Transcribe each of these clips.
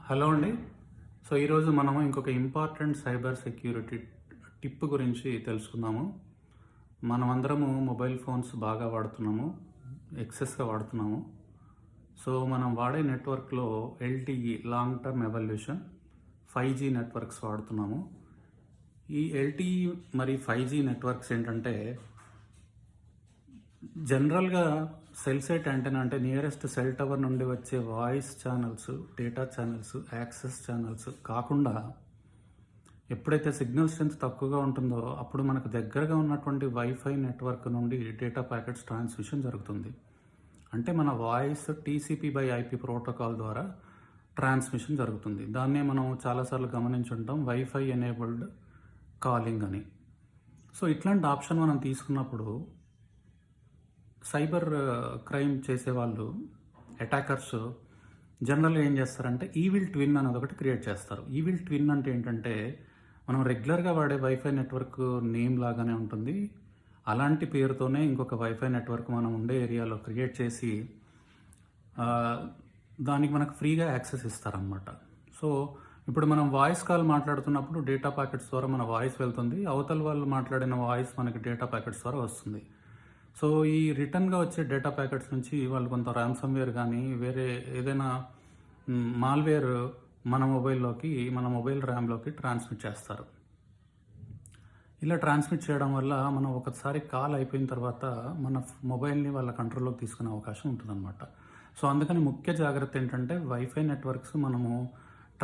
Hello అండి. So ఈరోజు మనము ఇంకొక ఇంపార్టెంట్ సైబర్ సెక్యూరిటీ టిప్ గురించి తెలుసుకుందాము. మనమందరము మొబైల్ ఫోన్స్ బాగా వాడుతున్నాము, ఎక్సెస్గా వాడుతున్నాము. సో మనం వాడే నెట్వర్క్లో LTE long term evolution 5G networks వాడుతున్నాము. ఈ ఎల్టీఈ మరి 5G నెట్వర్క్స్ ఏంటంటే జనరల్గా సెల్ సైట్ యాంటెనా అంటే నియరెస్ట్ సెల్ టవర్ నుండి వచ్చే voice channels, data channels, access channels కాకుండా ఎప్పుడైతే సిగ్నల్ స్ట్రెంత్ తక్కువగా ఉంటుందో అప్పుడు మనకు దగ్గరగా ఉన్నటువంటి వైఫై నెట్వర్క్ నుండి డేటా ప్యాకెట్స్ ట్రాన్స్మిషన్ జరుగుతుంది. అంటే మన వాయిస్ TCP/IP ప్రోటోకాల్ ద్వారా ట్రాన్స్మిషన్ జరుగుతుంది. దాన్నే మనం చాలాసార్లు గమనించుంటాం వైఫై ఎనేబుల్డ్ కాలింగ్ అని. సో ఇట్లాంటి ఆప్షన్ మనం తీసుకున్నప్పుడు సైబర్ క్రైమ్ చేసేవాళ్ళు, అటాకర్స్ జనరల్గా ఏం చేస్తారంటే ఈవిల్ ట్విన్ అనేది ఒకటి క్రియేట్ చేస్తారు. ఈవిల్ ట్విన్ అంటే ఏంటంటే మనం రెగ్యులర్గా వాడే వైఫై నెట్వర్క్ నేమ్ లాగానే ఉంటుంది, అలాంటి పేరుతోనే ఇంకొక వైఫై నెట్వర్క్ మనం ఉండే ఏరియాలో క్రియేట్ చేసి దానికి మనకు ఫ్రీగా యాక్సెస్ ఇస్తారనమాట. సో ఇప్పుడు మనం వాయిస్ కాల్ మాట్లాడుతున్నప్పుడు డేటా ప్యాకెట్స్ ద్వారా మన వాయిస్ వెళ్తుంది, అవతల వాళ్ళు మాట్లాడిన వాయిస్ మనకి డేటా ప్యాకెట్స్ ద్వారా వస్తుంది. సో ఈ రిటర్న్గా వచ్చే డేటా ప్యాకెట్స్ నుంచి వాళ్ళు కొంత ర్యాన్సమ్వేర్ కానీ వేరే ఏదైనా మాల్వేర్ మన మొబైల్ ర్యామ్లోకి ట్రాన్స్మిట్ చేస్తారు. ఇలా ట్రాన్స్మిట్ చేయడం వల్ల మనం ఒకసారి కాల్ అయిపోయిన తర్వాత మన మొబైల్ని వాళ్ళ కంట్రోల్లోకి తీసుకునే అవకాశం ఉంటుందన్నమాట. సో అందుకని ముఖ్య జాగ్రత్త ఏంటంటే వైఫై నెట్వర్క్స్ మనము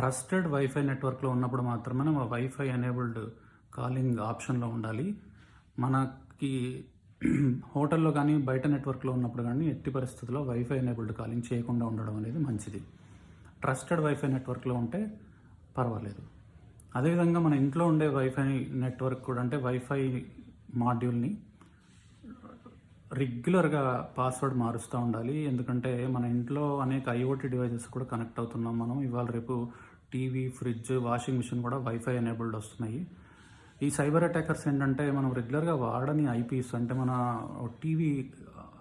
ట్రస్టెడ్ వైఫై నెట్వర్క్లో ఉన్నప్పుడు మాత్రమే మన వైఫై ఎనేబుల్డ్ కాలింగ్ ఆప్షన్లో ఉండాలి. మనకి హోటల్లో కానీ బయట నెట్వర్క్లో ఉన్నప్పుడు కానీ ఎట్టి పరిస్థితుల్లో వైఫై ఎనేబుల్డ్ కాలింగ్ చేయకుండా ఉండడం అనేది మంచిది. ట్రస్టెడ్ వైఫై నెట్వర్క్లో ఉంటే పర్వాలేదు. అదేవిధంగా మన ఇంట్లో ఉండే వైఫై నెట్వర్క్ కూడా అంటే వైఫై మాడ్యూల్ని రెగ్యులర్గా పాస్వర్డ్ మారుస్తూ ఉండాలి. ఎందుకంటే మన ఇంట్లో అనేక IoT డివైజెస్ కూడా కనెక్ట్ అవుతున్నాం మనం. ఇవాళ రేపు టీవీ, ఫ్రిడ్జ్, వాషింగ్ మిషన్ కూడా వైఫై ఎనేబుల్డ్ వస్తున్నాయి. ఈ సైబర్ అటాకర్స్ ఏంటంటే మనం రెగ్యులర్గా వాడని IPs అంటే మన టీవీ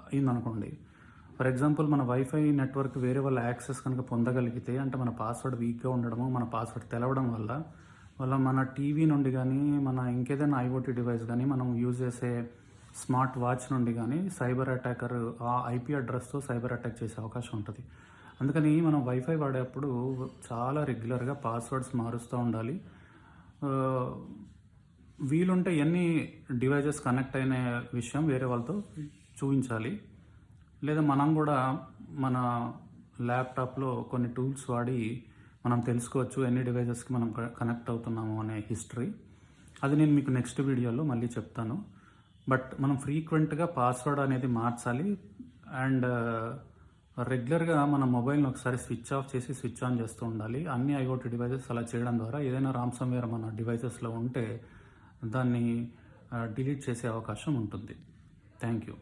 అయిందనుకోండి, ఫర్ ఎగ్జాంపుల్ మన వైఫై నెట్వర్క్ వేరే వాళ్ళ యాక్సెస్ కనుక పొందగలిగితే అంటే మన పాస్వర్డ్ వీక్గా ఉండడము, మన పాస్వర్డ్ తెలవడం వల్ల మన టీవీ నుండి కానీ మన ఇంకేదైనా IoT డివైస్ కానీ మనం యూజ్ చేసే స్మార్ట్ వాచ్ నుండి కానీ సైబర్ అటాకర్ ఆ IP అడ్రస్తో సైబర్ అటాక్ చేసే అవకాశం ఉంటుంది. అందుకని మనం వైఫై వాడేటప్పుడు చాలా రెగ్యులర్గా పాస్వర్డ్స్ మారుస్తూ ఉండాలి. వీలుంటే ఎన్ని డివైజెస్ కనెక్ట్ అయిన విషయం వేరే వాళ్ళతో చూపించాలి. లేదా మనం కూడా మన ల్యాప్టాప్లో కొన్ని టూల్స్ వాడి మనం తెలుసుకోవచ్చు ఎన్ని డివైజెస్కి మనం కనెక్ట్ అవుతున్నాము అనే హిస్టరీ. అది నేను మీకు నెక్స్ట్ వీడియోలో మళ్ళీ చెప్తాను. బట్ మనం ఫ్రీక్వెంట్గా పాస్వర్డ్ అనేది మార్చాలి. అండ్ రెగ్యులర్గా మన మొబైల్ని ఒకసారి స్విచ్ ఆఫ్ చేసి స్విచ్ ఆన్ చేస్తూ ఉండాలి. అన్ని IoT డివైజెస్ అలా చేయడం ద్వారా ఏదైనా ర్యాన్సమ్వేర్ మన డివైజెస్లో ఉంటే దాన్ని డిలీట్ చేసే అవకాశం ఉంటుంది. Thank you.